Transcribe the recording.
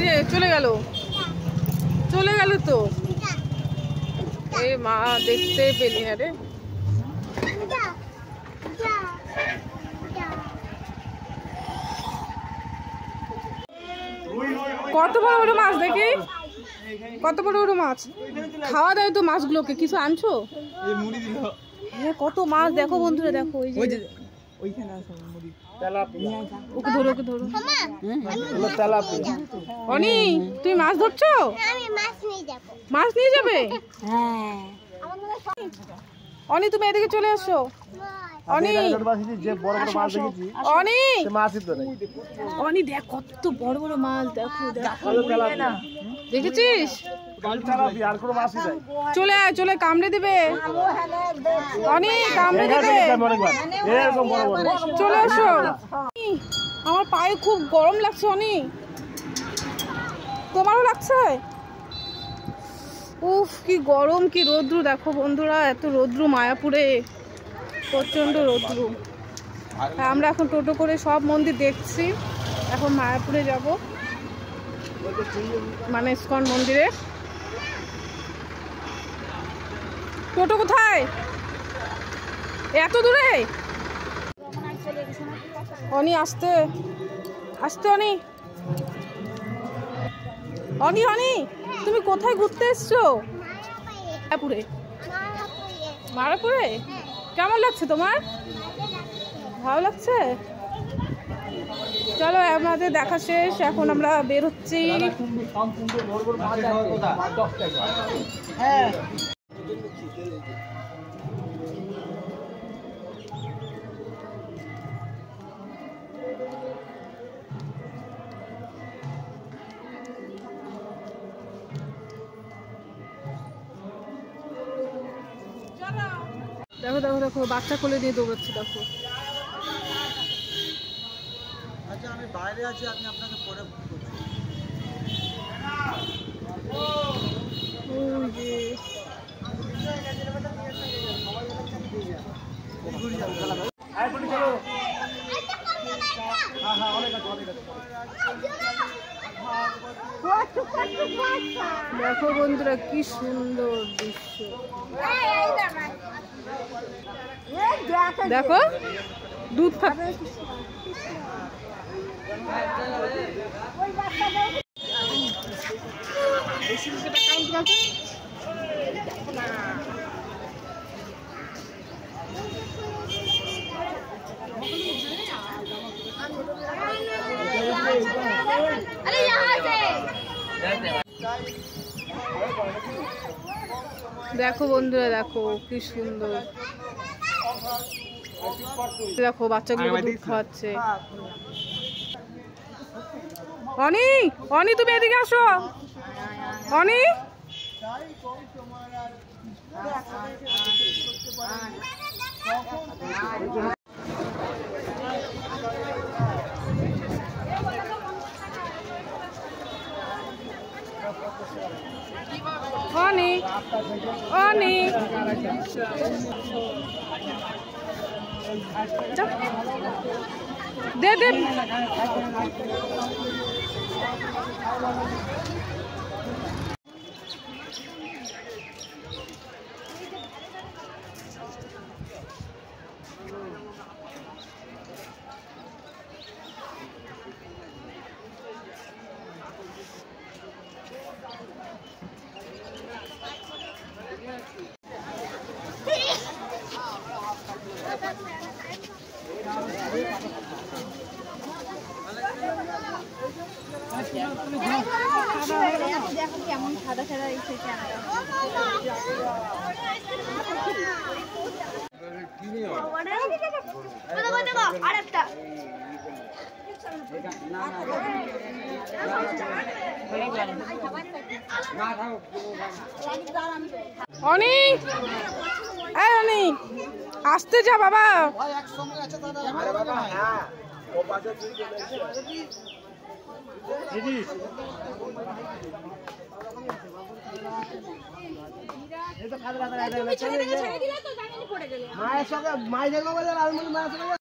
যে চলে গেল তো। এই মা দেখতে পেলি না রে। কত বড় বড় মাছ দেখি, কত বড় বড় মাছ। খাওয়া দাওয়া তো মাছগুলোকে। কিছু আনছো? হ্যাঁ কত মাছ দেখো বন্ধুরা, দেখো ওই যে ওকে ধরো, ওকে ধরো। অনি তুমি মাছ ধরছো? মাছ নিয়ে যাবে? অনি তুমি এদিকে চলে এসো। অনি অনি অনি দেখ কত বড় বড় মাছ, দেখো দেখেছিস? চলে আয়, চলে কামড়ে দিবে। অনি কামড়ে দিবে, চলে এসো। আমার পায়ে খুব গরম লাগছে। অনি তোমারও লাগছে? উফ কি গরম, কি রৌদ্র দেখো বন্ধুরা, এত রৌদ্র মায়াপুরে, প্রচন্ড রৌদ্র। আমরা এখন টোটো করে সব মন্দির দেখছি। এখন মায়াপুরে যাব, মানে ইস্কন মন্দিরে। টোটো কোথায়? এত দূরে? অনি আসতে আসতে, অনি অনি অনি তুমি কোথায় ঘুরতে এসছো? মায়াপুরে। মায়াপুরে কেমন লাগছে তোমার? ভালো লাগছে? চলো আমাদের দেখা শেষ, এখন আমরা বের হচ্ছি। হ্যাঁ দেখো দেখো দেখো, বাচ্চা কোলে দিয়ে দৌড়াচ্ছে দেখো। আচ্ছা আমি বাইরে আছি, আমি আপনাকে পরে ফোন করছি। দেখো বন্ধুরা কি সুন্দর দৃশ্য, দেখো দুধ খাবে। দেখো বন্ধুরা দেখো কি সুন্দর, দেখো বাচ্চাগুলো দুধ খাওয়াচ্ছে। অনি অনি তুমি এদিকে আসো। অনি অনি অনি দে দে। দেখো কেমন সাদা সাদা এসেছে। আরেকটা অনি এই অনি আসতে যা বাবা। মায়ের সঙ্গে মায়ের